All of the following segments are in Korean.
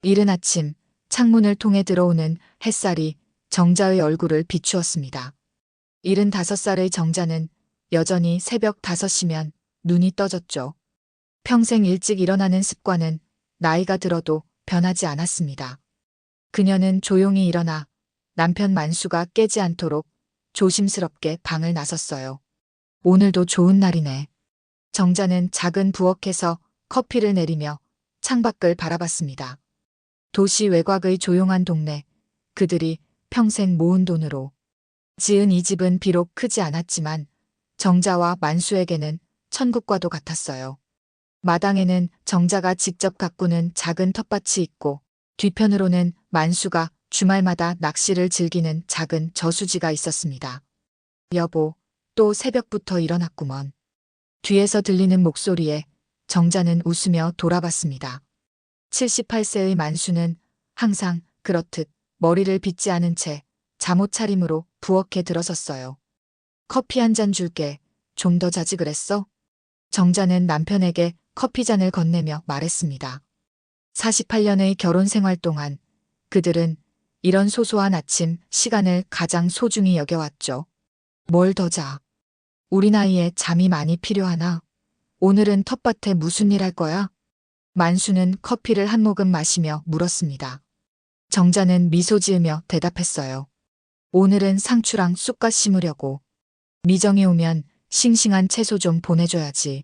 이른 아침 창문을 통해 들어오는 햇살이 정자의 얼굴을 비추었습니다. 75살의 정자는 여전히 새벽 5시면 눈이 떠졌죠. 평생 일찍 일어나는 습관은 나이가 들어도 변하지 않았습니다. 그녀는 조용히 일어나 남편 만수가 깨지 않도록 조심스럽게 방을 나섰어요. 오늘도 좋은 날이네. 정자는 작은 부엌에서 커피를 내리며 창밖을 바라봤습니다. 도시 외곽의 조용한 동네, 그들이 평생 모은 돈으로 지은 이 집은 비록 크지 않았지만 정자와 만수에게는 천국과도 같았어요. 마당에는 정자가 직접 가꾸는 작은 텃밭이 있고 뒤편으로는 만수가 주말마다 낚시를 즐기는 작은 저수지가 있었습니다. 여보, 또 새벽부터 일어났구먼. 뒤에서 들리는 목소리에 정자는 웃으며 돌아봤습니다. 78세의 만수는 항상 그렇듯 머리를 빗지 않은 채 잠옷 차림으로 부엌에 들어섰어요. 커피 한 잔 줄게. 좀 더 자지 그랬어? 정자는 남편에게 커피잔을 건네며 말했습니다. 48년의 결혼 생활 동안 그들은 이런 소소한 아침 시간을 가장 소중히 여겨왔죠. 뭘 더 자? 우리 나이에 잠이 많이 필요하나? 오늘은 텃밭에 무슨 일 할 거야? 만수는 커피를 한 모금 마시며 물었습니다. 정자는 미소 지으며 대답했어요. 오늘은 상추랑 쑥갓 심으려고. 미정이 오면 싱싱한 채소 좀 보내줘야지.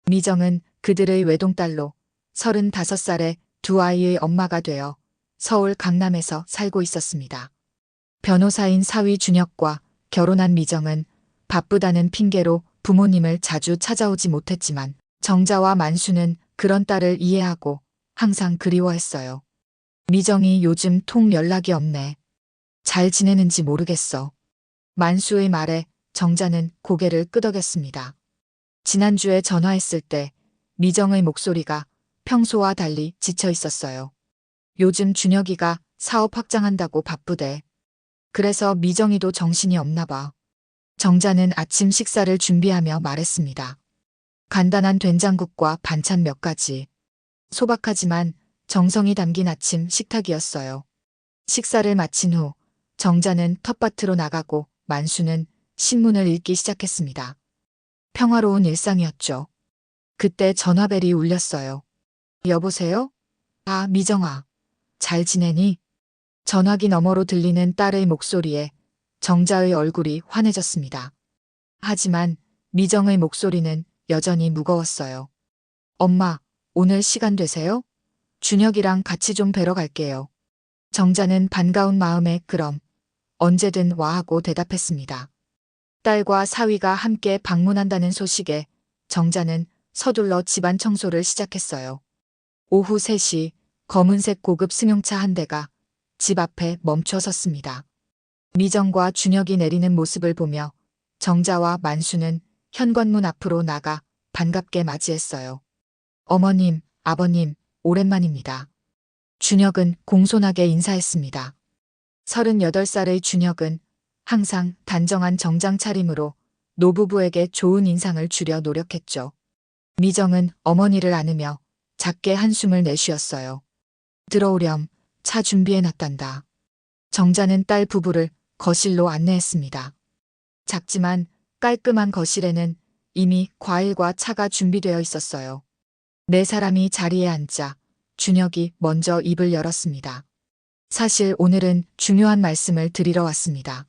미정은 그들의 외동딸로 35살에 두 아이의 엄마가 되어 서울 강남에서 살고 있었습니다. 변호사인 사위 준혁과 결혼한 미정은 바쁘다는 핑계로 부모님을 자주 찾아오지 못했지만 정자와 만수는 그런 딸을 이해하고 항상 그리워했어요. 미정이 요즘 통 연락이 없네. 잘 지내는지 모르겠어. 만수의 말에 정자는 고개를 끄덕였습니다. 지난주에 전화했을 때 미정의 목소리가 평소와 달리 지쳐 있었어요. 요즘 준혁이가 사업 확장한다고 바쁘대. 그래서 미정이도 정신이 없나 봐. 정자는 아침 식사를 준비하며 말했습니다. 간단한 된장국과 반찬 몇 가지. 소박하지만 정성이 담긴 아침 식탁이었어요. 식사를 마친 후 정자는 텃밭으로 나가고 만수는 신문을 읽기 시작했습니다. 평화로운 일상이었죠. 그때 전화벨이 울렸어요. 여보세요? 아, 미정아. 잘 지내니? 전화기 너머로 들리는 딸의 목소리에 정자의 얼굴이 환해졌습니다. 하지만 미정의 목소리는 여전히 무거웠어요. 엄마, 오늘 시간 되세요? 준혁이랑 같이 좀 뵈러 갈게요. 정자는 반가운 마음에 그럼 언제든 와 하고 대답했습니다. 딸과 사위가 함께 방문한다는 소식에 정자는 서둘러 집안 청소를 시작했어요. 오후 3시 검은색 고급 승용차 한 대가 집 앞에 멈춰 섰습니다. 미정과 준혁이 내리는 모습을 보며 정자와 만수는 현관문 앞으로 나가 반갑게 맞이했어요. 어머님, 아버님, 오랜만입니다. 준혁은 공손하게 인사했습니다. 38살의 준혁은 항상 단정한 정장 차림으로 노부부에게 좋은 인상을 주려 노력했죠. 미정은 어머니를 안으며 작게 한숨을 내쉬었어요. 들어오렴, 차 준비해놨단다. 정자는 딸 부부를 거실로 안내했습니다. 작지만 깔끔한 거실에는 이미 과일과 차가 준비되어 있었어요. 네 사람이 자리에 앉자 준혁이 먼저 입을 열었습니다. 사실 오늘은 중요한 말씀을 드리러 왔습니다.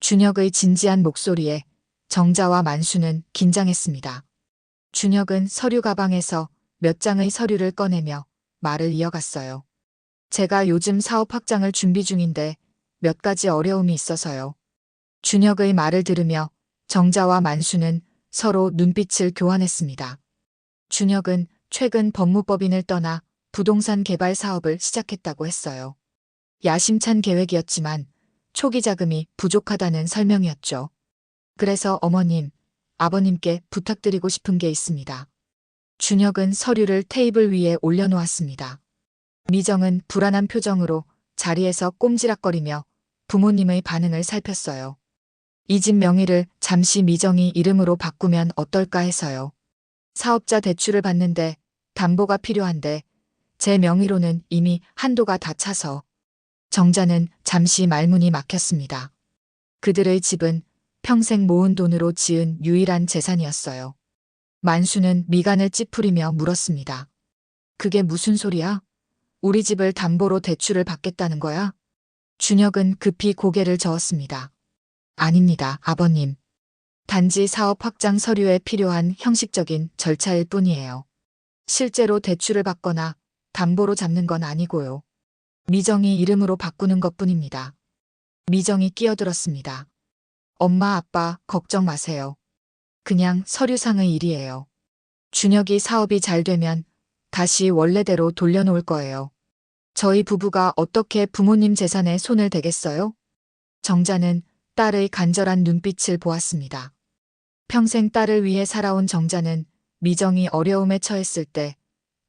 준혁의 진지한 목소리에 정자와 만수는 긴장했습니다. 준혁은 서류 가방에서 몇 장의 서류를 꺼내며 말을 이어갔어요. 제가 요즘 사업 확장을 준비 중인데 몇 가지 어려움이 있어서요. 준혁의 말을 들으며 정자와 만수는 서로 눈빛을 교환했습니다. 준혁은 최근 법무법인을 떠나 부동산 개발 사업을 시작했다고 했어요. 야심찬 계획이었지만 초기 자금이 부족하다는 설명이었죠. 그래서 어머님, 아버님께 부탁드리고 싶은 게 있습니다. 준혁은 서류를 테이블 위에 올려놓았습니다. 미정은 불안한 표정으로 자리에서 꼼지락거리며 부모님의 반응을 살폈어요. 이 집 명의를 잠시 미정이 이름으로 바꾸면 어떨까 해서요. 사업자 대출을 받는데 담보가 필요한데 제 명의로는 이미 한도가 다 차서 정자는 잠시 말문이 막혔습니다. 그들의 집은 평생 모은 돈으로 지은 유일한 재산이었어요. 만수는 미간을 찌푸리며 물었습니다. 그게 무슨 소리야? 우리 집을 담보로 대출을 받겠다는 거야? 준혁은 급히 고개를 저었습니다. 아닙니다, 아버님. 단지 사업 확장 서류에 필요한 형식적인 절차일 뿐이에요. 실제로 대출을 받거나 담보로 잡는 건 아니고요. 미정이 이름으로 바꾸는 것뿐입니다. 미정이 끼어들었습니다. 엄마, 아빠, 걱정 마세요. 그냥 서류상의 일이에요. 준혁이 사업이 잘 되면 다시 원래대로 돌려놓을 거예요. 저희 부부가 어떻게 부모님 재산에 손을 대겠어요? 정자는 딸의 간절한 눈빛을 보았습니다. 평생 딸을 위해 살아온 정자는 미정이 어려움에 처했을 때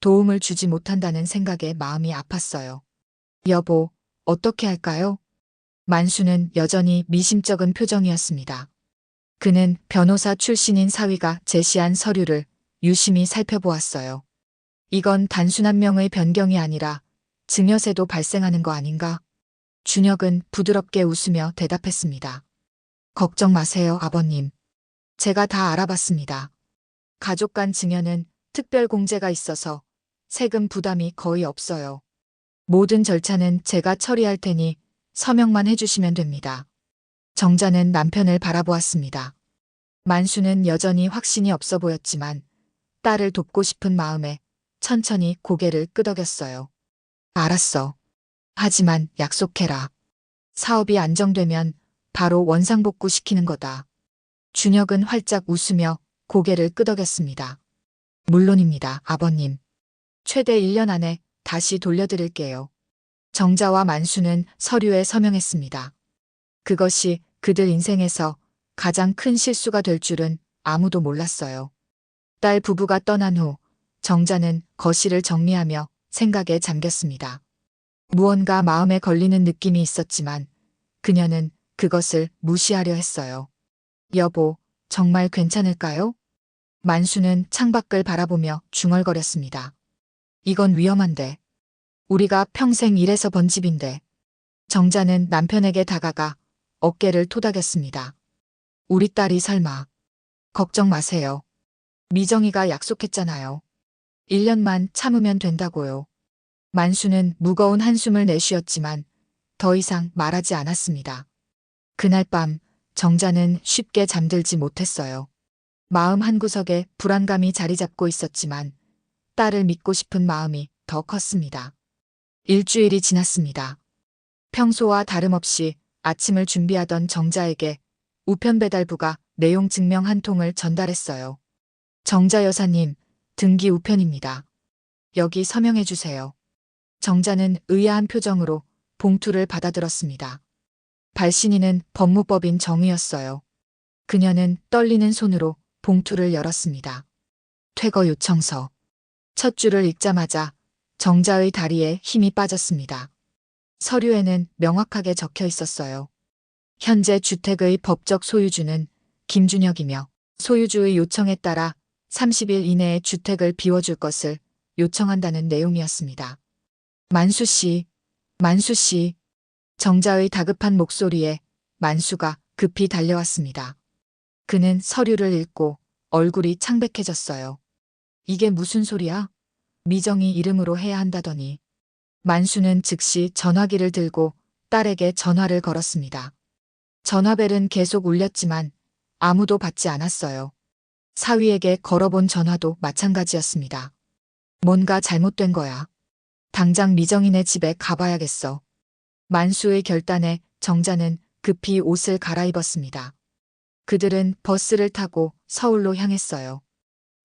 도움을 주지 못한다는 생각에 마음이 아팠어요. 여보, 어떻게 할까요? 만수는 여전히 미심쩍은 표정이었습니다. 그는 변호사 출신인 사위가 제시한 서류를 유심히 살펴보았어요. 이건 단순 한 명의 변경이 아니라 증여세도 발생하는 거 아닌가? 준혁은 부드럽게 웃으며 대답했습니다. 걱정 마세요, 아버님. 제가 다 알아봤습니다. 가족 간 증여는 특별 공제가 있어서 세금 부담이 거의 없어요. 모든 절차는 제가 처리할 테니 서명만 해주시면 됩니다. 정자는 남편을 바라보았습니다. 만수는 여전히 확신이 없어 보였지만 딸을 돕고 싶은 마음에 천천히 고개를 끄덕였어요. 알았어. 하지만 약속해라. 사업이 안정되면 바로 원상복구 시키는 거다. 준혁은 활짝 웃으며 고개를 끄덕였습니다. 물론입니다, 아버님. 최대 1년 안에 다시 돌려드릴게요. 정자와 만수는 서류에 서명했습니다. 그것이 그들 인생에서 가장 큰 실수가 될 줄은 아무도 몰랐어요. 딸 부부가 떠난 후 정자는 거실을 정리하며 생각에 잠겼습니다. 무언가 마음에 걸리는 느낌이 있었지만 그녀는 그것을 무시하려 했어요. 여보, 정말 괜찮을까요? 만수는 창밖을 바라보며 중얼거렸습니다. 이건 위험한데. 우리가 평생 일해서 번 집인데. 정자는 남편에게 다가가 어깨를 토닥였습니다. 우리 딸이 설마. 걱정 마세요. 미정이가 약속했잖아요. 1년만 참으면 된다고요. 만수는 무거운 한숨을 내쉬었지만 더 이상 말하지 않았습니다. 그날 밤 정자는 쉽게 잠들지 못했어요. 마음 한구석에 불안감이 자리 잡고 있었지만 딸을 믿고 싶은 마음이 더 컸습니다. 일주일이 지났습니다. 평소와 다름없이 아침을 준비하던 정자에게 우편 배달부가 내용 증명 한 통을 전달했어요. 정자 여사님, 등기 우편입니다. 여기 서명해 주세요. 정자는 의아한 표정으로 봉투를 받아들었습니다. 발신인은 법무법인 정의였어요. 그녀는 떨리는 손으로 봉투를 열었습니다. 퇴거 요청서. 첫 줄을 읽자마자 정자의 다리에 힘이 빠졌습니다. 서류에는 명확하게 적혀 있었어요. 현재 주택의 법적 소유주는 김준혁이며 소유주의 요청에 따라 30일 이내에 주택을 비워줄 것을 요청한다는 내용이었습니다. 만수 씨, 만수 씨. 정자의 다급한 목소리에 만수가 급히 달려왔습니다. 그는 서류를 읽고 얼굴이 창백해졌어요. 이게 무슨 소리야? 미정이 이름으로 해야 한다더니. 만수는 즉시 전화기를 들고 딸에게 전화를 걸었습니다. 전화벨은 계속 울렸지만 아무도 받지 않았어요. 사위에게 걸어본 전화도 마찬가지였습니다. 뭔가 잘못된 거야. 당장 미정이네 집에 가봐야겠어. 만수의 결단에 정자는 급히 옷을 갈아입었습니다. 그들은 버스를 타고 서울로 향했어요.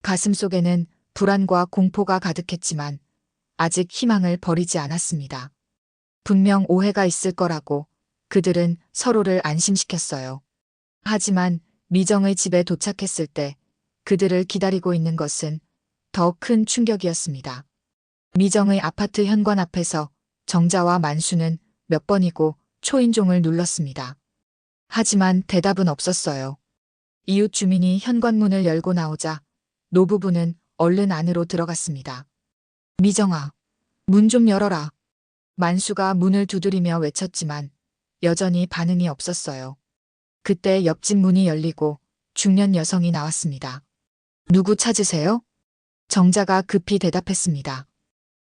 가슴속에는 불안과 공포가 가득했지만 아직 희망을 버리지 않았습니다. 분명 오해가 있을 거라고 그들은 서로를 안심시켰어요. 하지만 미정의 집에 도착했을 때 그들을 기다리고 있는 것은 더 큰 충격이었습니다. 미정의 아파트 현관 앞에서 정자와 만수는 몇 번이고 초인종을 눌렀습니다. 하지만 대답은 없었어요. 이웃 주민이 현관문을 열고 나오자 노부부는 얼른 안으로 들어갔습니다. 미정아, 문 좀 열어라. 만수가 문을 두드리며 외쳤지만 여전히 반응이 없었어요. 그때 옆집 문이 열리고 중년 여성이 나왔습니다. 누구 찾으세요? 정자가 급히 대답했습니다.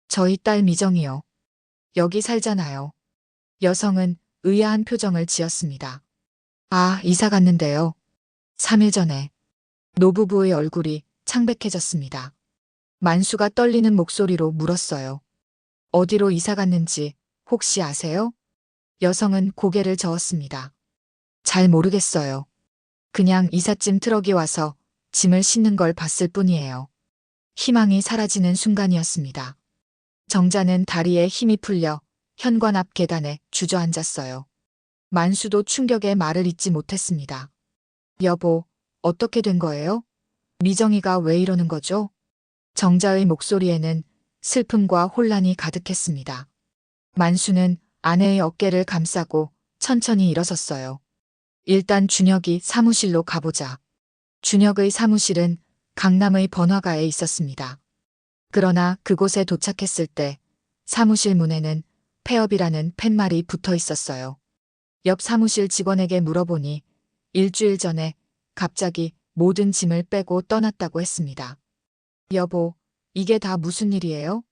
저희 딸 미정이요. 여기 살잖아요. 여성은 의아한 표정을 지었습니다. 아, 이사 갔는데요. 3일 전에. 노부부의 얼굴이 창백해졌습니다. 만수가 떨리는 목소리로 물었어요. 어디로 이사 갔는지 혹시 아세요? 여성은 고개를 저었습니다. 잘 모르겠어요. 그냥 이삿짐 트럭이 와서 짐을 싣는 걸 봤을 뿐이에요. 희망이 사라지는 순간이었습니다. 정자는 다리에 힘이 풀려 현관 앞 계단에 주저앉았어요. 만수도 충격에 말을 잇지 못했습니다. 여보, 어떻게 된 거예요? 미정이가 왜 이러는 거죠? 정자의 목소리에는 슬픔과 혼란이 가득했습니다. 만수는 아내의 어깨를 감싸고 천천히 일어섰어요. 일단 준혁이 사무실로 가보자. 준혁의 사무실은 강남의 번화가에 있었습니다. 그러나 그곳에 도착했을 때 사무실 문에는 폐업이라는 팻말이 붙어 있었어요. 옆 사무실 직원에게 물어보니 일주일 전에 갑자기 모든 짐을 빼고 떠났다고 했습니다. 여보, 이게 다 무슨 일이에요?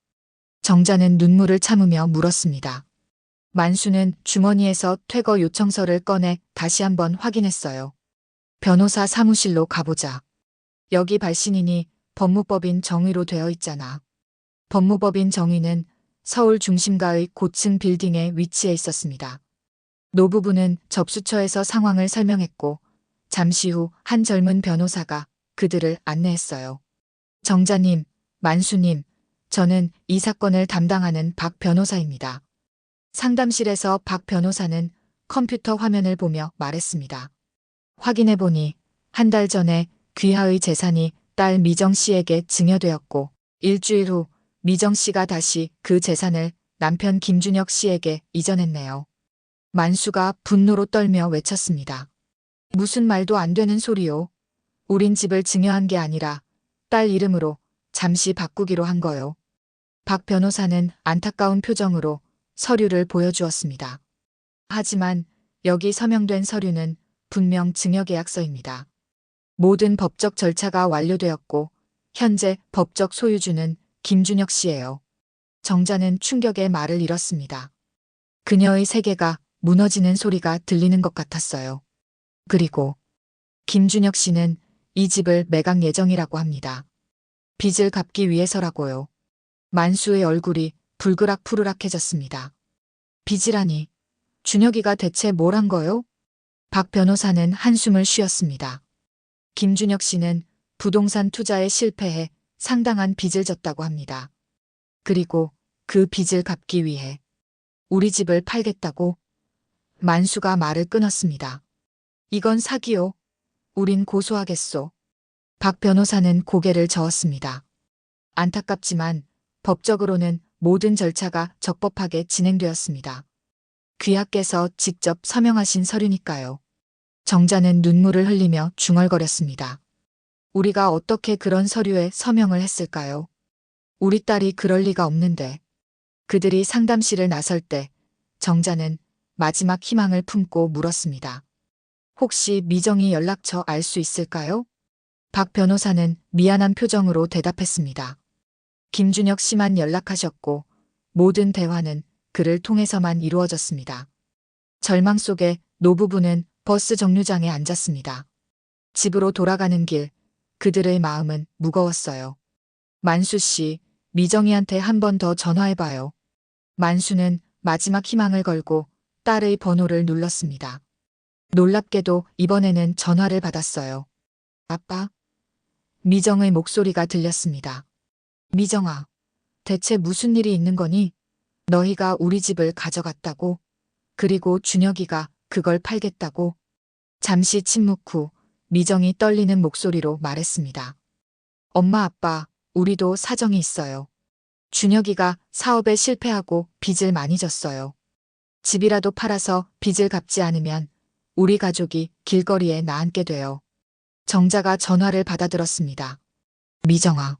정자는 눈물을 참으며 물었습니다. 만수는 주머니에서 퇴거 요청서를 꺼내 다시 한번 확인했어요. 변호사 사무실로 가보자. 여기 발신인이 법무법인 정의로 되어 있잖아. 법무법인 정의는 서울 중심가의 고층 빌딩에 위치해 있었습니다. 노부부는 접수처에서 상황을 설명했고 잠시 후 한 젊은 변호사가 그들을 안내했어요. 정자님, 만수님, 저는 이 사건을 담당하는 박 변호사입니다. 상담실에서 박 변호사는 컴퓨터 화면을 보며 말했습니다. 확인해보니 한 달 전에 귀하의 재산이 딸 미정 씨에게 증여되었고 일주일 후 미정 씨가 다시 그 재산을 남편 김준혁 씨에게 이전했네요. 만수가 분노로 떨며 외쳤습니다. 무슨 말도 안 되는 소리요. 우린 집을 증여한 게 아니라 딸 이름으로 잠시 바꾸기로 한 거요. 박 변호사는 안타까운 표정으로 서류를 보여주었습니다. 하지만 여기 서명된 서류는 분명 증여계약서입니다. 모든 법적 절차가 완료되었고 현재 법적 소유주는 김준혁 씨예요. 정자는 충격의 말을 잃었습니다. 그녀의 세계가 무너지는 소리가 들리는 것 같았어요. 그리고 김준혁 씨는 이 집을 매각 예정이라고 합니다. 빚을 갚기 위해서라고요. 만수의 얼굴이 불그락푸르락해졌습니다. 빚이라니. 준혁이가 대체 뭘 한 거요? 박 변호사는 한숨을 쉬었습니다. 김준혁 씨는 부동산 투자에 실패해 상당한 빚을 졌다고 합니다. 그리고 그 빚을 갚기 위해 우리 집을 팔겠다고? 만수가 말을 끊었습니다. 이건 사기요. 우린 고소하겠소. 박 변호사는 고개를 저었습니다. 안타깝지만 법적으로는 모든 절차가 적법하게 진행되었습니다. 귀하께서 직접 서명하신 서류니까요. 정자는 눈물을 흘리며 중얼거렸습니다. 우리가 어떻게 그런 서류에 서명을 했을까요? 우리 딸이 그럴 리가 없는데. 그들이 상담실을 나설 때 정자는 마지막 희망을 품고 물었습니다. 혹시 미정이 연락처 알 수 있을까요? 박 변호사는 미안한 표정으로 대답했습니다. 김준혁 씨만 연락하셨고 모든 대화는 그를 통해서만 이루어졌습니다. 절망 속에 노부부는 버스 정류장에 앉았습니다. 집으로 돌아가는 길, 그들의 마음은 무거웠어요. 만수 씨, 미정이한테 한 번 더 전화해봐요. 만수는 마지막 희망을 걸고 딸의 번호를 눌렀습니다. 놀랍게도 이번에는 전화를 받았어요. 아빠? 미정의 목소리가 들렸습니다. 미정아, 대체 무슨 일이 있는 거니? 너희가 우리 집을 가져갔다고? 그리고 준혁이가 그걸 팔겠다고? 잠시 침묵 후 미정이 떨리는 목소리로 말했습니다. 엄마 아빠, 우리도 사정이 있어요. 준혁이가 사업에 실패하고 빚을 많이 졌어요. 집이라도 팔아서 빚을 갚지 않으면 우리 가족이 길거리에 나앉게 돼요. 정자가 전화를 받아들었습니다. 미정아,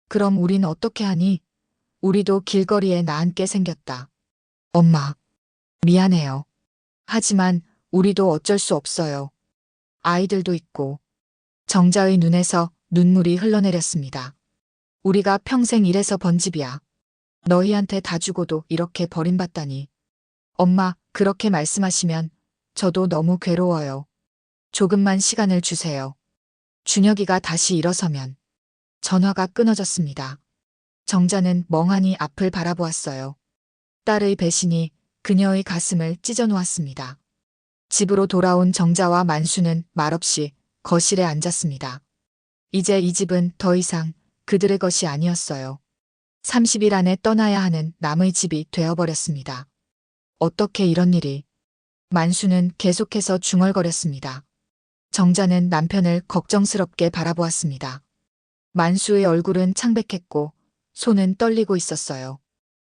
그럼 우린 어떻게 하니? 우리도 길거리에 나앉게 생겼다. 엄마, 미안해요. 하지만 우리도 어쩔 수 없어요. 아이들도 있고. 정자의 눈에서 눈물이 흘러내렸습니다. 우리가 평생 일해서 번 집이야. 너희한테 다 주고도 이렇게 버림받다니. 엄마, 그렇게 말씀하시면 저도 너무 괴로워요. 조금만 시간을 주세요. 준혁이가 다시 일어서면. 전화가 끊어졌습니다. 정자는 멍하니 앞을 바라보았어요. 딸의 배신이 그녀의 가슴을 찢어놓았습니다. 집으로 돌아온 정자와 만수는 말없이 거실에 앉았습니다. 이제 이 집은 더 이상 그들의 것이 아니었어요. 30일 안에 떠나야 하는 남의 집이 되어버렸습니다. 어떻게 이런 일이? 만수는 계속해서 중얼거렸습니다. 정자는 남편을 걱정스럽게 바라보았습니다. 만수의 얼굴은 창백했고 손은 떨리고 있었어요.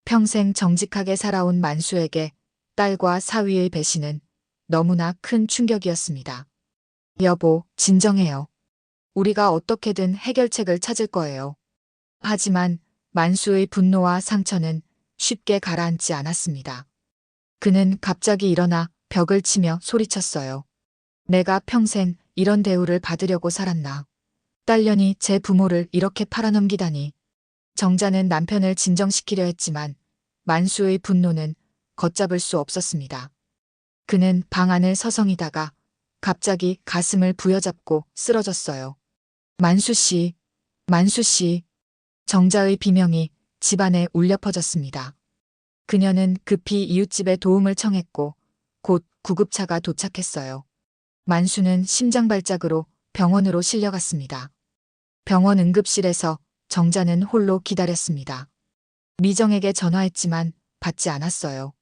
평생 정직하게 살아온 만수에게 딸과 사위의 배신은 너무나 큰 충격이었습니다. 여보, 진정해요. 우리가 어떻게든 해결책을 찾을 거예요. 하지만 만수의 분노와 상처는 쉽게 가라앉지 않았습니다. 그는 갑자기 일어나 벽을 치며 소리쳤어요. 내가 평생 이런 대우를 받으려고 살았나. 딸년이 제 부모를 이렇게 팔아넘기다니. 정자는 남편을 진정시키려 했지만 만수의 분노는 걷잡을 수 없었습니다. 그는 방 안을 서성이다가 갑자기 가슴을 부여잡고 쓰러졌어요. 만수 씨, 만수 씨. 정자의 비명이 집안에 울려 퍼졌습니다. 그녀는 급히 이웃집에 도움을 청했고 곧 구급차가 도착했어요. 만수는 심장발작으로 병원으로 실려갔습니다. 병원 응급실에서 정자는 홀로 기다렸습니다. 미정에게 전화했지만 받지 않았어요.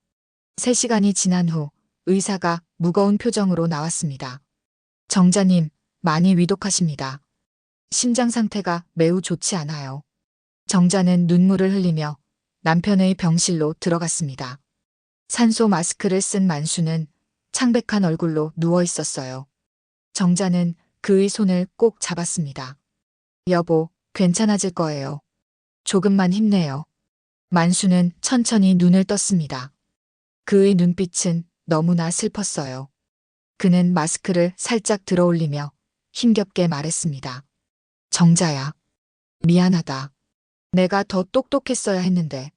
3시간이 지난 후 의사가 무거운 표정으로 나왔습니다. 정자님, 많이 위독하십니다. 심장 상태가 매우 좋지 않아요. 정자는 눈물을 흘리며 남편의 병실로 들어갔습니다. 산소 마스크를 쓴 만수는 창백한 얼굴로 누워 있었어요. 정자는 그의 손을 꼭 잡았습니다. 여보, 괜찮아질 거예요. 조금만 힘내요. 만수는 천천히 눈을 떴습니다. 그의 눈빛은 너무나 슬펐어요. 그는 마스크를 살짝 들어올리며 힘겹게 말했습니다. 정자야, 미안하다. 내가 더 똑똑했어야 했는데.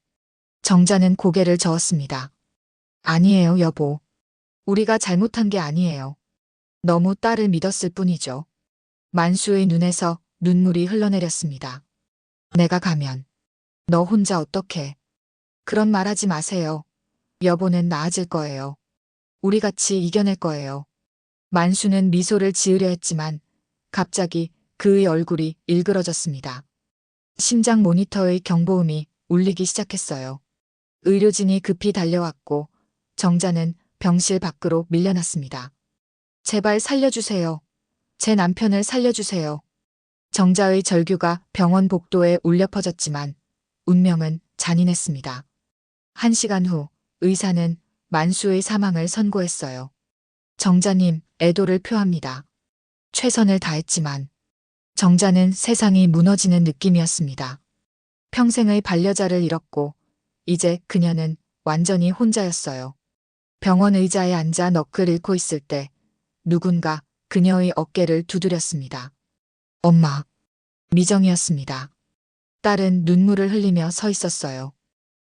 정자는 고개를 저었습니다. 아니에요, 여보. 우리가 잘못한 게 아니에요. 너무 딸을 믿었을 뿐이죠. 만수의 눈에서 눈물이 흘러내렸습니다. 내가 가면 너 혼자 어떡해. 그런 말 하지 마세요. 여보는 나아질 거예요. 우리 같이 이겨낼 거예요. 만수는 미소를 지으려 했지만 갑자기 그의 얼굴이 일그러졌습니다. 심장 모니터의 경보음이 울리기 시작했어요. 의료진이 급히 달려왔고 정자는 병실 밖으로 밀려났습니다. 제발 살려주세요. 제 남편을 살려주세요. 정자의 절규가 병원 복도에 울려 퍼졌지만 운명은 잔인했습니다. 1시간 후 의사는 만수의 사망을 선고했어요. 정자님, 애도를 표합니다. 최선을 다했지만 정자는 세상이 무너지는 느낌이었습니다. 평생의 반려자를 잃었고 이제 그녀는 완전히 혼자였어요. 병원 의자에 앉아 넋을 잃고 있을 때 누군가 그녀의 어깨를 두드렸습니다. 엄마, 미정이었습니다. 딸은 눈물을 흘리며 서 있었어요.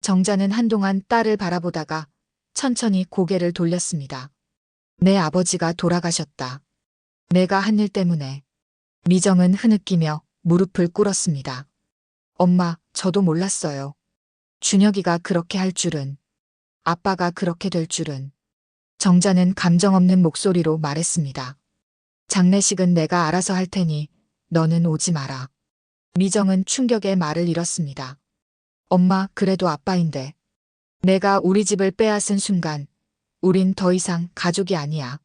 정자는 한동안 딸을 바라보다가 천천히 고개를 돌렸습니다. 내 아버지가 돌아가셨다. 내가 한 일 때문에. 미정은 흐느끼며 무릎을 꿇었습니다. 엄마, 저도 몰랐어요. 준혁이가 그렇게 할 줄은. 아빠가 그렇게 될 줄은. 정자는 감정 없는 목소리로 말했습니다. 장례식은 내가 알아서 할 테니 너는 오지 마라. 미정은 충격에 말을 잃었습니다. 엄마, 그래도 아빠인데. 내가 우리 집을 빼앗은 순간 우린 더 이상 가족이 아니야.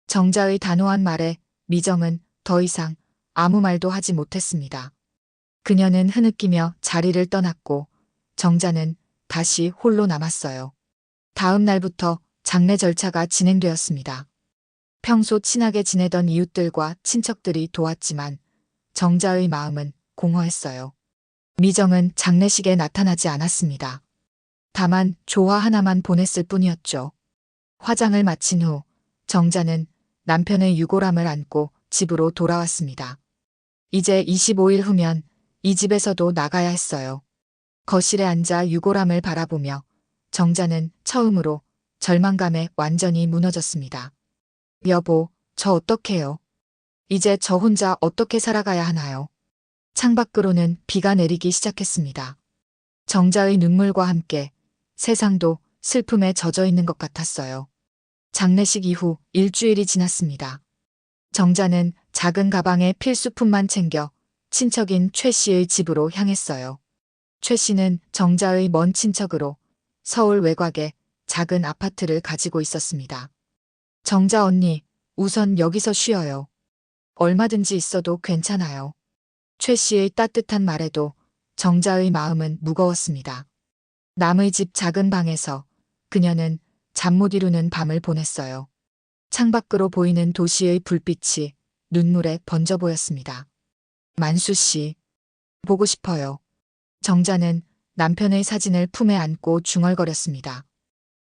정자의 단호한 말에 미정은 더 이상 아무 말도 하지 못했습니다. 그녀는 흐느끼며 자리를 떠났고 정자는 다시 홀로 남았어요. 다음 날부터 장례 절차가 진행되었습니다. 평소 친하게 지내던 이웃들과 친척들이 도왔지만 정자의 마음은 공허했어요. 미정은 장례식에 나타나지 않았습니다. 다만 조화 하나만 보냈을 뿐이었죠. 화장을 마친 후 정자는 남편의 유골함을 안고 집으로 돌아왔습니다. 이제 25일 후면 이 집에서도 나가야 했어요. 거실에 앉아 유골함을 바라보며 정자는 처음으로 절망감에 완전히 무너졌습니다. 여보, 저 어떡해요? 이제 저 혼자 어떻게 살아가야 하나요? 창밖으로는 비가 내리기 시작했습니다. 정자의 눈물과 함께 세상도 슬픔에 젖어 있는 것 같았어요. 장례식 이후 일주일이 지났습니다. 정자는 작은 가방에 필수품만 챙겨 친척인 최 씨의 집으로 향했어요. 최 씨는 정자의 먼 친척으로 서울 외곽에 작은 아파트를 가지고 있었습니다. 정자 언니, 우선 여기서 쉬어요. 얼마든지 있어도 괜찮아요. 최 씨의 따뜻한 말에도 정자의 마음은 무거웠습니다. 남의 집 작은 방에서 그녀는 잠 못 이루는 밤을 보냈어요. 창밖으로 보이는 도시의 불빛이 눈물에 번져 보였습니다. 만수 씨, 보고 싶어요. 정자는 남편의 사진을 품에 안고 중얼거렸습니다.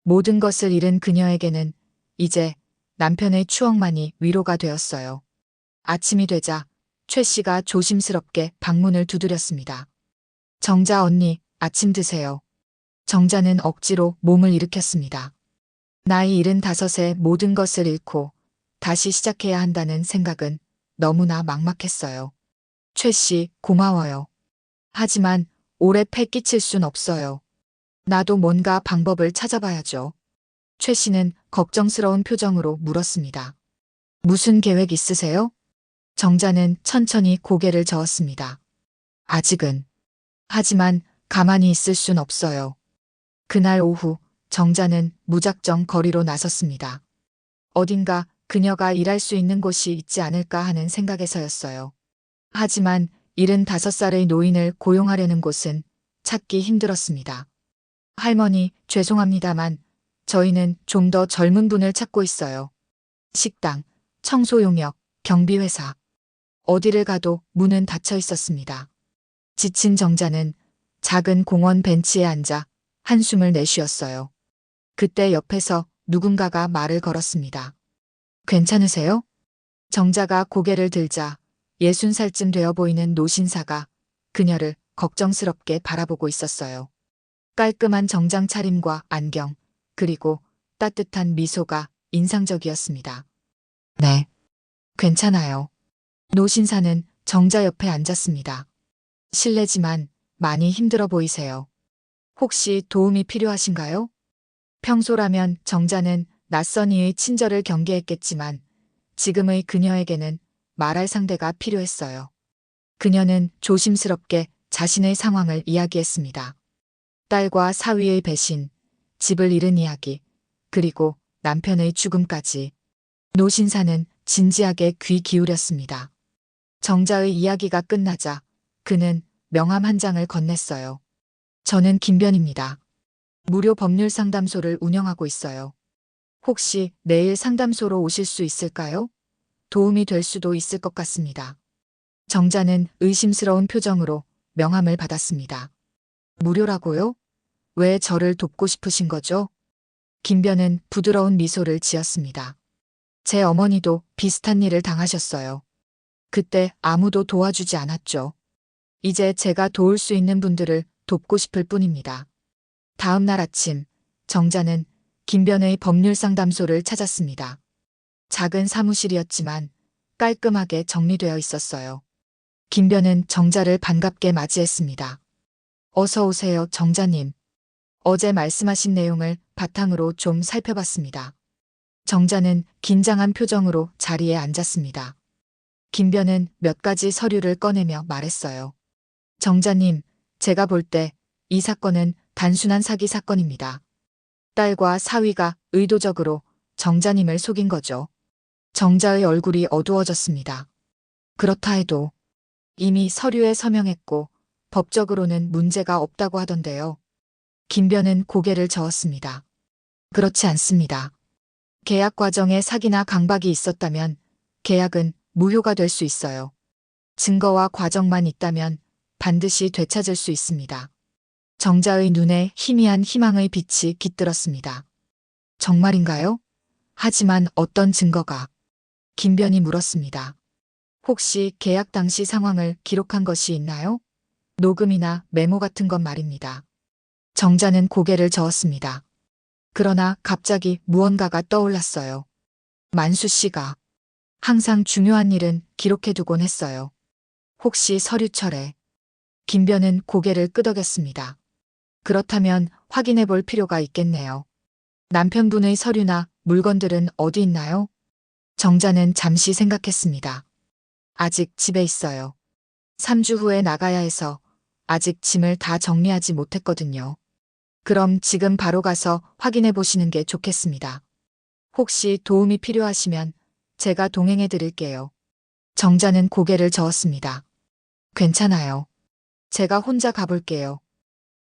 모든 것을 잃은 그녀에게는 이제 남편의 추억만이 위로가 되었어요. 아침이 되자 최 씨가 조심스럽게 방문을 두드렸습니다. 정자 언니, 아침 드세요. 정자는 억지로 몸을 일으켰습니다. 나이 75에 모든 것을 잃고 다시 시작해야 한다는 생각은 너무나 막막했어요. 최 씨, 고마워요. 하지만 오래 패 끼칠 순 없어요. 나도 뭔가 방법을 찾아봐야죠. 최 씨는 걱정스러운 표정으로 물었습니다. 무슨 계획 있으세요? 정자는 천천히 고개를 저었습니다. 아직은. 하지만 가만히 있을 순 없어요. 그날 오후 정자는 무작정 거리로 나섰습니다. 어딘가 그녀가 일할 수 있는 곳이 있지 않을까 하는 생각에서였어요. 하지만 75살의 노인을 고용하려는 곳은 찾기 힘들었습니다. 할머니, 죄송합니다만 저희는 좀 더 젊은 분을 찾고 있어요. 식당, 청소용역, 경비회사. 어디를 가도 문은 닫혀 있었습니다. 지친 정자는 작은 공원 벤치에 앉아 한숨을 내쉬었어요. 그때 옆에서 누군가가 말을 걸었습니다. 괜찮으세요? 정자가 고개를 들자 60살쯤 되어 보이는 노신사가 그녀를 걱정스럽게 바라보고 있었어요. 깔끔한 정장 차림과 안경, 그리고 따뜻한 미소가 인상적이었습니다. 네, 괜찮아요. 노신사는 정자 옆에 앉았습니다. 실례지만 많이 힘들어 보이세요. 혹시 도움이 필요하신가요? 평소라면 정자는 낯선 이의 친절을 경계했겠지만 지금의 그녀에게는 말할 상대가 필요했어요. 그녀는 조심스럽게 자신의 상황을 이야기했습니다. 딸과 사위의 배신, 집을 잃은 이야기, 그리고 남편의 죽음까지. 노신사는 진지하게 귀 기울였습니다. 정자의 이야기가 끝나자 그는 명함 한 장을 건넸어요. 저는 김변입니다. 무료 법률 상담소를 운영하고 있어요. 혹시 내일 상담소로 오실 수 있을까요? 도움이 될 수도 있을 것 같습니다. 정자는 의심스러운 표정으로 명함을 받았습니다. 무료라고요? 왜 저를 돕고 싶으신 거죠? 김변은 부드러운 미소를 지었습니다. 제 어머니도 비슷한 일을 당하셨어요. 그때 아무도 도와주지 않았죠. 이제 제가 도울 수 있는 분들을 돕고 싶을 뿐입니다. 다음 날 아침, 정자는 김변의 법률상담소를 찾았습니다. 작은 사무실이었지만 깔끔하게 정리되어 있었어요. 김변은 정자를 반갑게 맞이했습니다. 어서 오세요, 정자님. 어제 말씀하신 내용을 바탕으로 좀 살펴봤습니다. 정자는 긴장한 표정으로 자리에 앉았습니다. 김변은 몇 가지 서류를 꺼내며 말했어요. 정자님, 제가 볼 때 이 사건은 단순한 사기 사건입니다. 딸과 사위가 의도적으로 정자님을 속인 거죠. 정자의 얼굴이 어두워졌습니다. 그렇다 해도 이미 서류에 서명했고 법적으로는 문제가 없다고 하던데요. 김변은 고개를 저었습니다. 그렇지 않습니다. 계약 과정에 사기나 강박이 있었다면 계약은 무효가 될 수 있어요. 증거와 과정만 있다면 반드시 되찾을 수 있습니다. 정자의 눈에 희미한 희망의 빛이 깃들었습니다. 정말인가요? 하지만 어떤 증거가? 김변이 물었습니다. 혹시 계약 당시 상황을 기록한 것이 있나요? 녹음이나 메모 같은 것 말입니다. 정자는 고개를 저었습니다. 그러나 갑자기 무언가가 떠올랐어요. 만수 씨가 항상 중요한 일은 기록해두곤 했어요. 혹시 서류철에? 김변은 고개를 끄덕였습니다. 그렇다면 확인해 볼 필요가 있겠네요. 남편분의 서류나 물건들은 어디 있나요? 정자는 잠시 생각했습니다. 아직 집에 있어요. 3주 후에 나가야 해서 아직 짐을 다 정리하지 못했거든요. 그럼 지금 바로 가서 확인해 보시는 게 좋겠습니다. 혹시 도움이 필요하시면 제가 동행해 드릴게요. 정자는 고개를 저었습니다. 괜찮아요. 제가 혼자 가볼게요.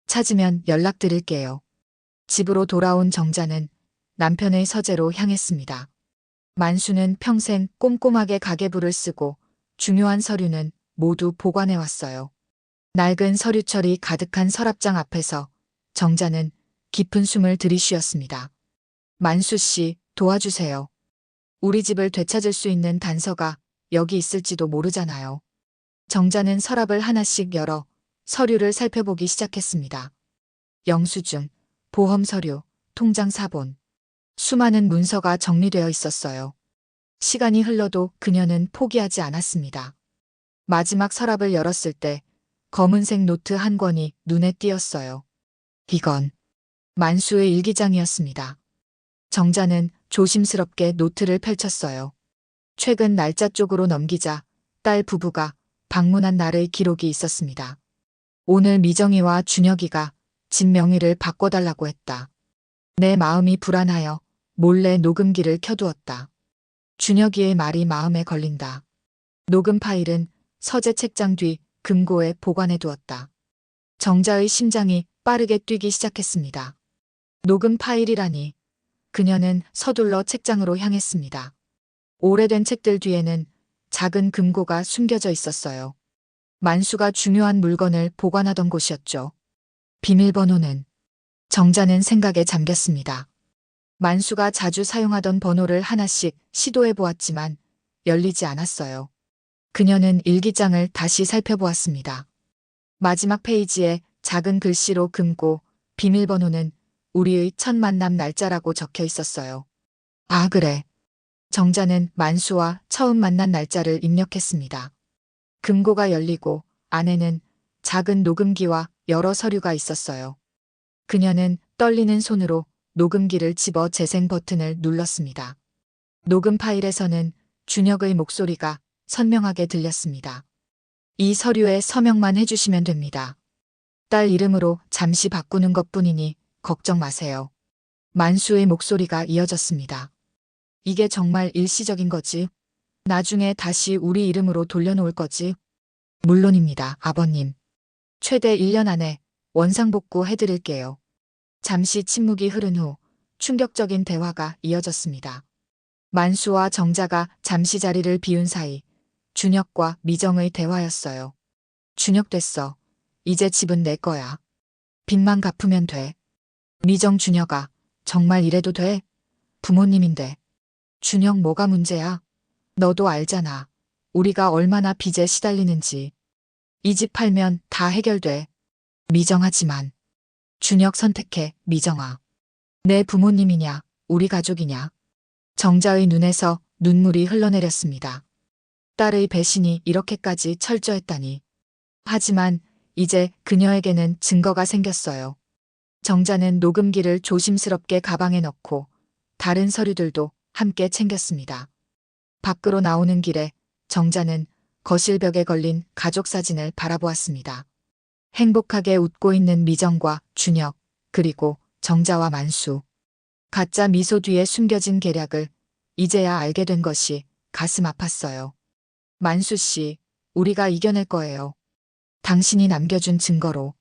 찾으면 연락드릴게요. 집으로 돌아온 정자는 남편의 서재로 향했습니다. 만수는 평생 꼼꼼하게 가계부를 쓰고 중요한 서류는 모두 보관해 왔어요. 낡은 서류철이 가득한 서랍장 앞에서 정자는 깊은 숨을 들이쉬었습니다. 만수 씨, 도와주세요. 우리 집을 되찾을 수 있는 단서가 여기 있을지도 모르잖아요. 정자는 서랍을 하나씩 열어 서류를 살펴보기 시작했습니다. 영수증, 보험 서류, 통장 사본. 수많은 문서가 정리되어 있었어요. 시간이 흘러도 그녀는 포기하지 않았습니다. 마지막 서랍을 열었을 때 검은색 노트 한 권이 눈에 띄었어요. 이건 만수의 일기장이었습니다. 정자는 조심스럽게 노트를 펼쳤어요. 최근 날짜 쪽으로 넘기자 딸 부부가 방문한 날의 기록이 있었습니다. 오늘 미정이와 준혁이가 집 명의를 바꿔달라고 했다. 내 마음이 불안하여 몰래 녹음기를 켜두었다. 준혁이의 말이 마음에 걸린다. 녹음 파일은 서재 책장 뒤 금고에 보관해 두었다. 정자의 심장이 빠르게 뛰기 시작했습니다. 녹음 파일이라니. 그녀는 서둘러 책장으로 향했습니다. 오래된 책들 뒤에는 작은 금고가 숨겨져 있었어요. 만수가 중요한 물건을 보관하던 곳이었죠. 비밀번호는? 정자는 생각에 잠겼습니다. 만수가 자주 사용하던 번호를 하나씩 시도해 보았지만 열리지 않았어요. 그녀는 일기장을 다시 살펴보았습니다. 마지막 페이지에 작은 글씨로 금고, 비밀번호는 우리의 첫 만남 날짜라고 적혀 있었어요. 아, 그래. 정자는 만수와 처음 만난 날짜를 입력했습니다. 금고가 열리고 안에는 작은 녹음기와 여러 서류가 있었어요. 그녀는 떨리는 손으로 녹음기를 집어 재생 버튼을 눌렀습니다. 녹음 파일에서는 준혁의 목소리가 선명하게 들렸습니다. 이 서류에 서명만 해주시면 됩니다. 딸 이름으로 잠시 바꾸는 것뿐이니 걱정 마세요. 만수의 목소리가 이어졌습니다. 이게 정말 일시적인 거지? 나중에 다시 우리 이름으로 돌려놓을 거지? 물론입니다, 아버님. 최대 1년 안에 원상복구 해드릴게요. 잠시 침묵이 흐른 후 충격적인 대화가 이어졌습니다. 만수와 정자가 잠시 자리를 비운 사이 준혁과 미정의 대화였어요. 준혁 됐어. 이제 집은 내 거야. 빚만 갚으면 돼. 미정 준혁아, 정말 이래도 돼? 부모님인데. 준혁 뭐가 문제야? 너도 알잖아. 우리가 얼마나 빚에 시달리는지. 이 집 팔면 다 해결돼. 미정하지만. 준혁 선택해, 미정아. 내 부모님이냐, 우리 가족이냐. 정자의 눈에서 눈물이 흘러내렸습니다. 딸의 배신이 이렇게까지 철저했다니. 하지만 이제 그녀에게는 증거가 생겼어요. 정자는 녹음기를 조심스럽게 가방에 넣고 다른 서류들도 함께 챙겼습니다. 밖으로 나오는 길에 정자는 거실 벽에 걸린 가족 사진을 바라보았습니다. 행복하게 웃고 있는 미정과 준혁, 그리고 정자와 만수. 가짜 미소 뒤에 숨겨진 계략을 이제야 알게 된 것이 가슴 아팠어요. 만수 씨, 우리가 이겨낼 거예요. 당신이 남겨준 증거로.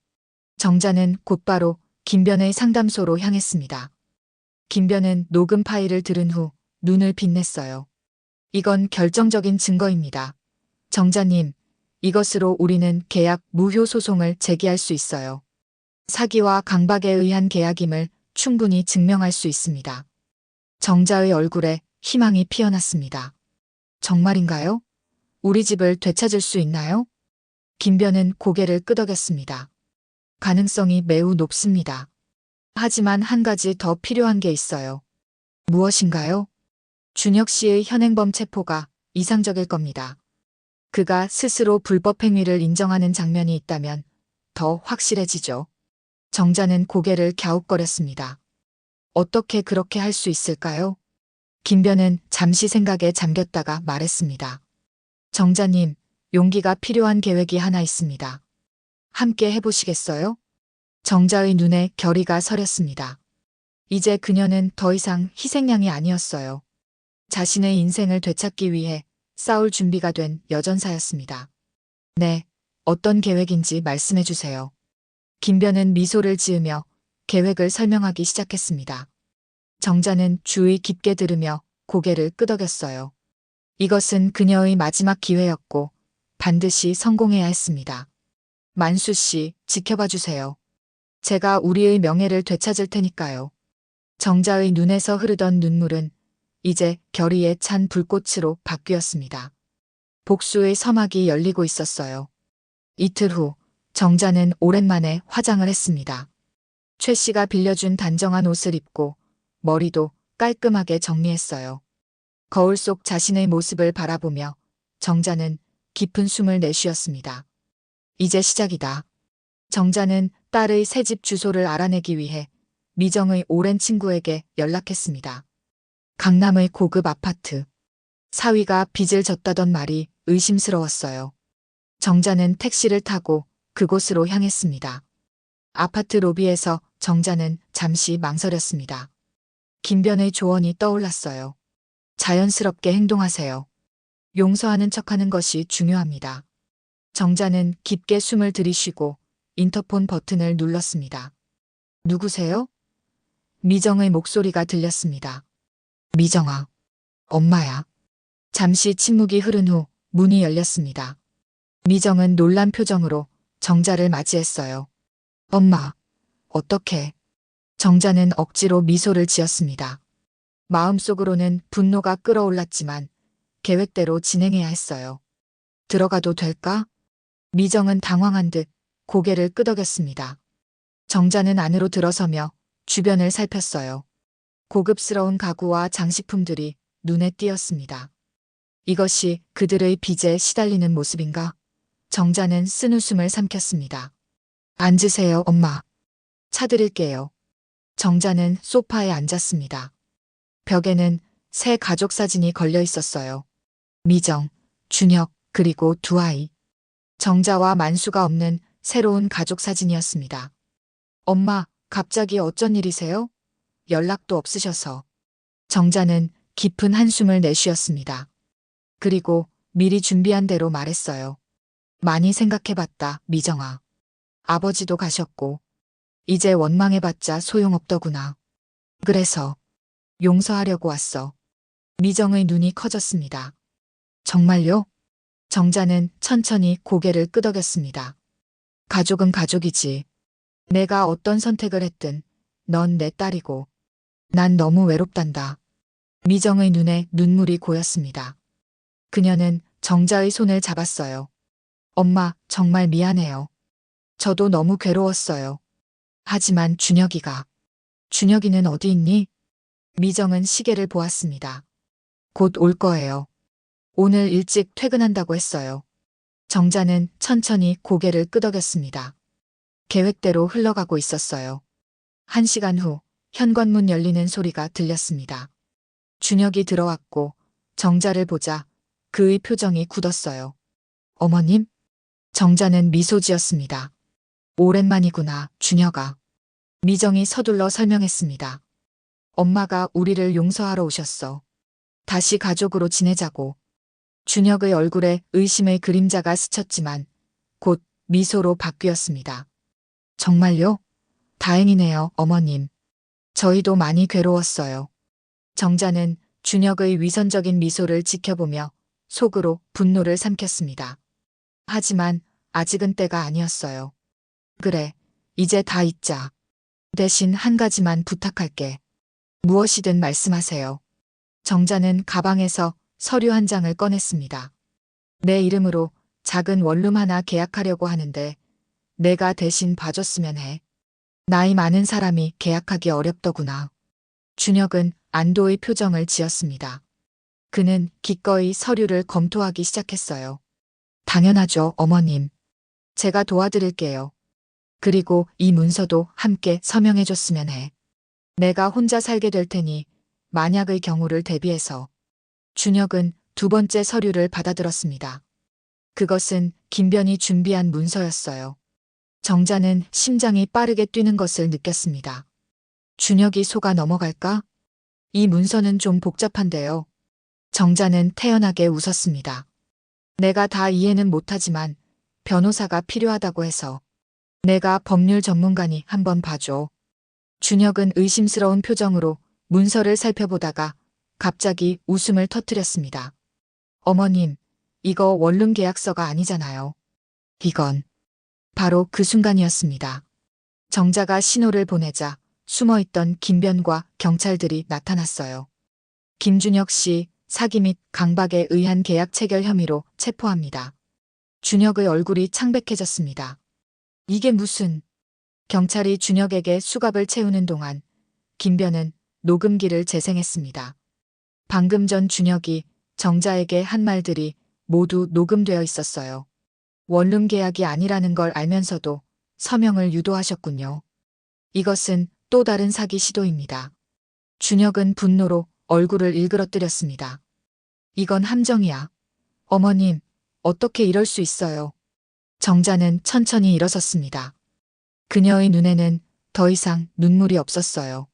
정자는 곧바로 김변의 상담소로 향했습니다. 김변은 녹음 파일을 들은 후 눈을 빛냈어요. 이건 결정적인 증거입니다. 정자님, 이것으로 우리는 계약 무효 소송을 제기할 수 있어요. 사기와 강박에 의한 계약임을 충분히 증명할 수 있습니다. 정자의 얼굴에 희망이 피어났습니다. 정말인가요? 우리 집을 되찾을 수 있나요? 김변은 고개를 끄덕였습니다. 가능성이 매우 높습니다. 하지만 한 가지 더 필요한 게 있어요. 무엇인가요? 준혁 씨의 현행범 체포가 이상적일 겁니다. 그가 스스로 불법 행위를 인정하는 장면이 있다면 더 확실해지죠. 정자는 고개를 갸웃거렸습니다. 어떻게 그렇게 할 수 있을까요? 김변은 잠시 생각에 잠겼다가 말했습니다. 정자님, 용기가 필요한 계획이 하나 있습니다. 함께 해보시겠어요? 정자의 눈에 결의가 서렸습니다. 이제 그녀는 더 이상 희생양이 아니었어요. 자신의 인생을 되찾기 위해 싸울 준비가 된 여전사였습니다. 네, 어떤 계획인지 말씀해 주세요. 김변은 미소를 지으며 계획을 설명하기 시작했습니다. 정자는 주의 깊게 들으며 고개를 끄덕였어요. 이것은 그녀의 마지막 기회였고 반드시 성공해야 했습니다. 만수 씨, 지켜봐 주세요. 제가 우리의 명예를 되찾을 테니까요. 정자의 눈에서 흐르던 눈물은 이제 결의에 찬 불꽃으로 바뀌었습니다. 복수의 서막이 열리고 있었어요. 이틀 후 정자는 오랜만에 화장을 했습니다. 최 씨가 빌려준 단정한 옷을 입고 머리도 깔끔하게 정리했어요. 거울 속 자신의 모습을 바라보며 정자는 깊은 숨을 내쉬었습니다. 이제 시작이다. 정자는 딸의 새집 주소를 알아내기 위해 미정의 오랜 친구에게 연락했습니다. 강남의 고급 아파트. 사위가 빚을 졌다던 말이 의심스러웠어요. 정자는 택시를 타고 그곳으로 향했습니다. 아파트 로비에서 정자는 잠시 망설였습니다. 김변의 조언이 떠올랐어요. 자연스럽게 행동하세요. 용서하는 척하는 것이 중요합니다. 정자는 깊게 숨을 들이쉬고 인터폰 버튼을 눌렀습니다. 누구세요? 미정의 목소리가 들렸습니다. 미정아, 엄마야. 잠시 침묵이 흐른 후 문이 열렸습니다. 미정은 놀란 표정으로 정자를 맞이했어요. 엄마, 어떡해. 정자는 억지로 미소를 지었습니다. 마음속으로는 분노가 끓어올랐지만 계획대로 진행해야 했어요. 들어가도 될까? 미정은 당황한 듯 고개를 끄덕였습니다. 정자는 안으로 들어서며 주변을 살폈어요. 고급스러운 가구와 장식품들이 눈에 띄었습니다. 이것이 그들의 빚에 시달리는 모습인가? 정자는 쓴웃음을 삼켰습니다. 앉으세요, 엄마. 차 드릴게요. 정자는 소파에 앉았습니다. 벽에는 새 가족 사진이 걸려 있었어요. 미정, 준혁, 그리고 두 아이. 정자와 만수가 없는 새로운 가족 사진이었습니다. 엄마, 갑자기 어쩐 일이세요? 연락도 없으셔서. 정자는 깊은 한숨을 내쉬었습니다. 그리고 미리 준비한 대로 말했어요. 많이 생각해봤다, 미정아. 아버지도 가셨고, 이제 원망해봤자 소용없더구나. 그래서 용서하려고 왔어. 미정의 눈이 커졌습니다. 정말요? 정자는 천천히 고개를 끄덕였습니다. 가족은 가족이지. 내가 어떤 선택을 했든 넌 내 딸이고 난 너무 외롭단다. 미정의 눈에 눈물이 고였습니다. 그녀는 정자의 손을 잡았어요. 엄마, 정말 미안해요. 저도 너무 괴로웠어요. 하지만 준혁이는 어디 있니? 미정은 시계를 보았습니다. 곧 올 거예요. 오늘 일찍 퇴근한다고 했어요. 정자는 천천히 고개를 끄덕였습니다. 계획대로 흘러가고 있었어요. 1시간 후 현관문 열리는 소리가 들렸습니다. 준혁이 들어왔고 정자를 보자 그의 표정이 굳었어요. 어머님? 정자는 미소 지었습니다. 오랜만이구나, 준혁아. 미정이 서둘러 설명했습니다. 엄마가 우리를 용서하러 오셨어. 다시 가족으로 지내자고. 준혁의 얼굴에 의심의 그림자가 스쳤지만 곧 미소로 바뀌었습니다. 정말요? 다행이네요, 어머님. 저희도 많이 괴로웠어요. 정자는 준혁의 위선적인 미소를 지켜보며 속으로 분노를 삼켰습니다. 하지만 아직은 때가 아니었어요. 그래, 이제 다 잊자. 대신 한 가지만 부탁할게. 무엇이든 말씀하세요. 정자는 가방에서 서류 한 장을 꺼냈습니다. 내 이름으로 작은 원룸 하나 계약하려고 하는데 내가 대신 봐줬으면 해. 나이 많은 사람이 계약하기 어렵더구나. 준혁은 안도의 표정을 지었습니다. 그는 기꺼이 서류를 검토하기 시작했어요. 당연하죠, 어머님. 제가 도와드릴게요. 그리고 이 문서도 함께 서명해줬으면 해. 내가 혼자 살게 될 테니 만약의 경우를 대비해서. 준혁은 두 번째 서류를 받아들었습니다. 그것은 김변이 준비한 문서였어요. 정자는 심장이 빠르게 뛰는 것을 느꼈습니다. 준혁이 속아 넘어갈까? 이 문서는 좀 복잡한데요. 정자는 태연하게 웃었습니다. 내가 다 이해는 못하지만 변호사가 필요하다고 해서. 내가 법률 전문가니 한번 봐줘. 준혁은 의심스러운 표정으로 문서를 살펴보다가 갑자기 웃음을 터뜨렸습니다. 어머님, 이거 원룸 계약서가 아니잖아요. 이건 바로 그 순간이었습니다. 정자가 신호를 보내자 숨어있던 김변과 경찰들이 나타났어요. 김준혁 씨 사기 및 강박에 의한 계약 체결 혐의로 체포합니다. 준혁의 얼굴이 창백해졌습니다. 이게 무슨... 경찰이 준혁에게 수갑을 채우는 동안 김변은 녹음기를 재생했습니다. 방금 전 준혁이 정자에게 한 말들이 모두 녹음되어 있었어요. 원룸 계약이 아니라는 걸 알면서도 서명을 유도하셨군요. 이것은 또 다른 사기 시도입니다. 준혁은 분노로 얼굴을 일그러뜨렸습니다. 이건 함정이야. 어머님, 어떻게 이럴 수 있어요? 정자는 천천히 일어섰습니다. 그녀의 눈에는 더 이상 눈물이 없었어요.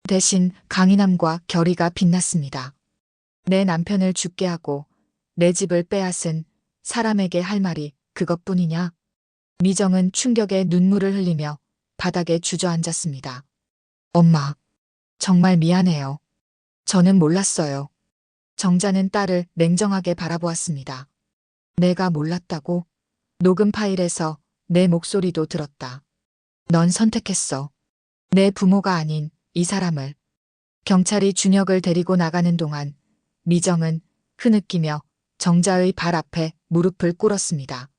대신 강인함과 결의가 빛났습니다. 내 남편을 죽게 하고 내 집을 빼앗은 사람에게 할 말이 그것뿐이냐? 미정은 충격에 눈물을 흘리며 바닥에 주저앉았습니다. 엄마, 정말 미안해요. 저는 몰랐어요. 정자는 딸을 냉정하게 바라보았습니다. 내가 몰랐다고? 녹음 파일에서 내 목소리도 들었다. 넌 선택했어. 내 부모가 아닌 이 사람을. 경찰이 준혁을 데리고 나가는 동안 미정은 흐느끼며 정자의 발 앞에 무릎을 꿇었습니다.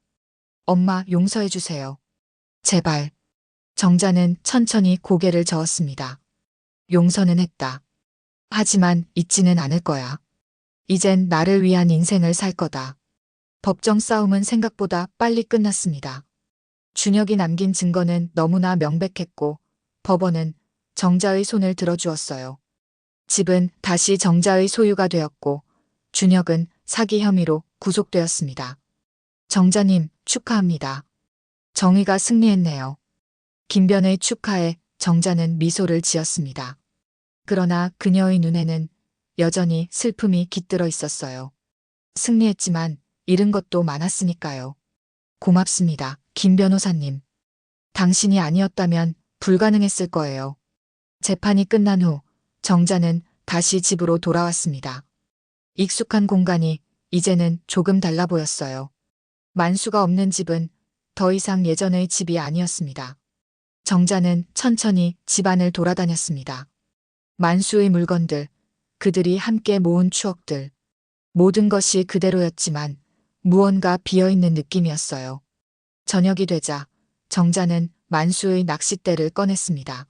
엄마 용서해 주세요. 제발. 정자는 천천히 고개를 저었습니다. 용서는 했다. 하지만 잊지는 않을 거야. 이젠 나를 위한 인생을 살 거다. 법정 싸움은 생각보다 빨리 끝났습니다. 준혁이 남긴 증거는 너무나 명백했고 법원은 정자의 손을 들어주었어요. 집은 다시 정자의 소유가 되었고 준혁은 사기 혐의로 구속되었습니다. 정자님 축하합니다. 정의가 승리했네요. 김변의 축하에 정자는 미소를 지었습니다. 그러나 그녀의 눈에는 여전히 슬픔이 깃들어 있었어요. 승리했지만 잃은 것도 많았으니까요. 고맙습니다, 김 변호사님. 당신이 아니었다면 불가능했을 거예요. 재판이 끝난 후 정자는 다시 집으로 돌아왔습니다. 익숙한 공간이 이제는 조금 달라 보였어요. 만수가 없는 집은 더 이상 예전의 집이 아니었습니다. 정자는 천천히 집안을 돌아다녔습니다. 만수의 물건들, 그들이 함께 모은 추억들, 모든 것이 그대로였지만 무언가 비어있는 느낌이었어요. 저녁이 되자 정자는 만수의 낚싯대를 꺼냈습니다.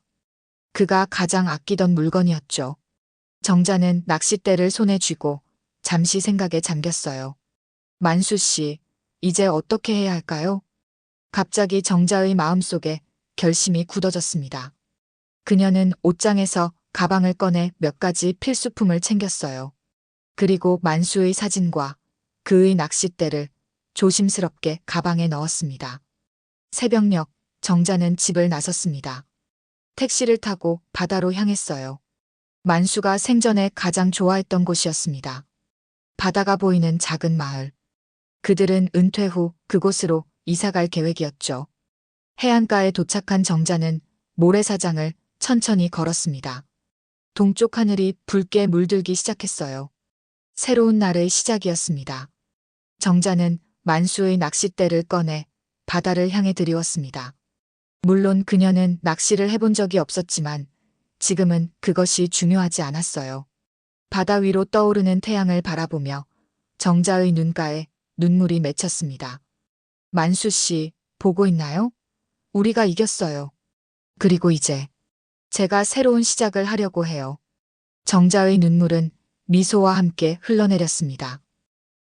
그가 가장 아끼던 물건이었죠. 정자는 낚싯대를 손에 쥐고 잠시 생각에 잠겼어요. 만수 씨, 이제 어떻게 해야 할까요? 갑자기 정자의 마음속에 결심이 굳어졌습니다. 그녀는 옷장에서 가방을 꺼내 몇 가지 필수품을 챙겼어요. 그리고 만수의 사진과 그의 낚싯대를 조심스럽게 가방에 넣었습니다. 새벽녘 정자는 집을 나섰습니다. 택시를 타고 바다로 향했어요. 만수가 생전에 가장 좋아했던 곳이었습니다. 바다가 보이는 작은 마을. 그들은 은퇴 후 그곳으로 이사갈 계획이었죠. 해안가에 도착한 정자는 모래사장을 천천히 걸었습니다. 동쪽 하늘이 붉게 물들기 시작했어요. 새로운 날의 시작이었습니다. 정자는 만수의 낚싯대를 꺼내 바다를 향해 들이웠습니다. 물론 그녀는 낚시를 해본 적이 없었지만 지금은 그것이 중요하지 않았어요. 바다 위로 떠오르는 태양을 바라보며 정자의 눈가에 눈물이 맺혔습니다. 만수 씨, 보고 있나요? 우리가 이겼어요. 그리고 이제 제가 새로운 시작을 하려고 해요. 정자의 눈물은 미소와 함께 흘러내렸습니다.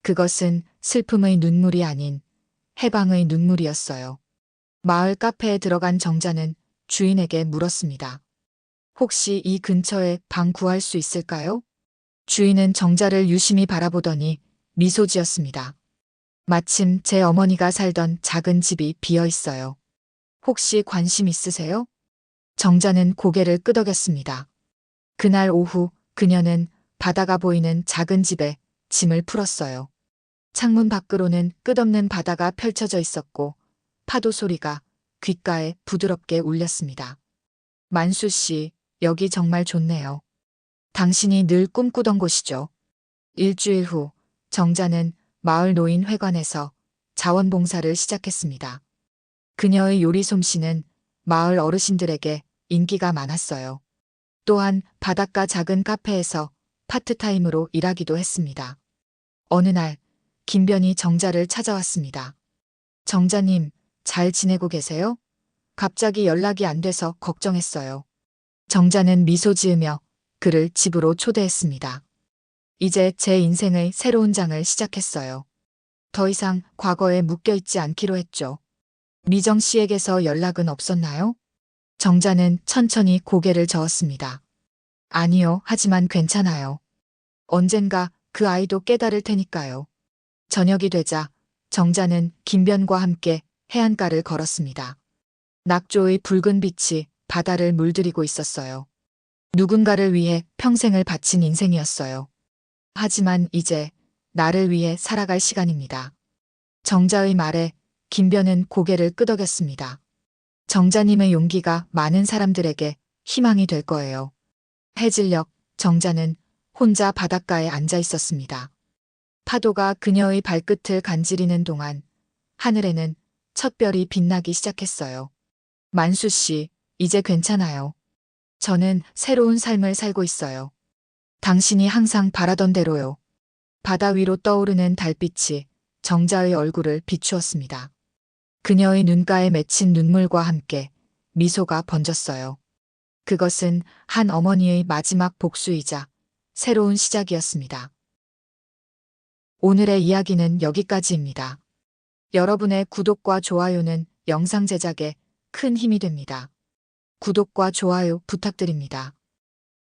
그것은 슬픔의 눈물이 아닌 해방의 눈물이었어요. 마을 카페에 들어간 정자는 주인에게 물었습니다. 혹시 이 근처에 방 구할 수 있을까요? 주인은 정자를 유심히 바라보더니 미소 지었습니다. 마침 제 어머니가 살던 작은 집이 비어 있어요. 혹시 관심 있으세요? 정자는 고개를 끄덕였습니다. 그날 오후 그녀는 바다가 보이는 작은 집에 짐을 풀었어요. 창문 밖으로는 끝없는 바다가 펼쳐져 있었고 파도 소리가 귓가에 부드럽게 울렸습니다. 만수 씨, 여기 정말 좋네요. 당신이 늘 꿈꾸던 곳이죠. 일주일 후 정자는 마을 노인회관에서 자원봉사를 시작했습니다. 그녀의 요리 솜씨는 마을 어르신들에게 인기가 많았어요. 또한 바닷가 작은 카페에서 파트타임으로 일하기도 했습니다. 어느 날 김변이 정자를 찾아왔습니다. 정자님, 잘 지내고 계세요? 갑자기 연락이 안 돼서 걱정했어요. 정자는 미소 지으며 그를 집으로 초대했습니다. 이제 제 인생의 새로운 장을 시작했어요. 더 이상 과거에 묶여있지 않기로 했죠. 미정 씨에게서 연락은 없었나요? 정자는 천천히 고개를 저었습니다. 아니요, 하지만 괜찮아요. 언젠가 그 아이도 깨달을 테니까요. 저녁이 되자 정자는 김변과 함께 해안가를 걸었습니다. 낙조의 붉은 빛이 바다를 물들이고 있었어요. 누군가를 위해 평생을 바친 인생이었어요. 하지만 이제 나를 위해 살아갈 시간입니다. 정자의 말에 김변은 고개를 끄덕였습니다. 정자님의 용기가 많은 사람들에게 희망이 될 거예요. 해질녘 정자는 혼자 바닷가에 앉아 있었습니다. 파도가 그녀의 발끝을 간지리는 동안 하늘에는 첫 별이 빛나기 시작했어요. 만수 씨, 이제 괜찮아요. 저는 새로운 삶을 살고 있어요. 당신이 항상 바라던 대로요. 바다 위로 떠오르는 달빛이 정자의 얼굴을 비추었습니다. 그녀의 눈가에 맺힌 눈물과 함께 미소가 번졌어요. 그것은 한 어머니의 마지막 복수이자 새로운 시작이었습니다. 오늘의 이야기는 여기까지입니다. 여러분의 구독과 좋아요는 영상 제작에 큰 힘이 됩니다. 구독과 좋아요 부탁드립니다.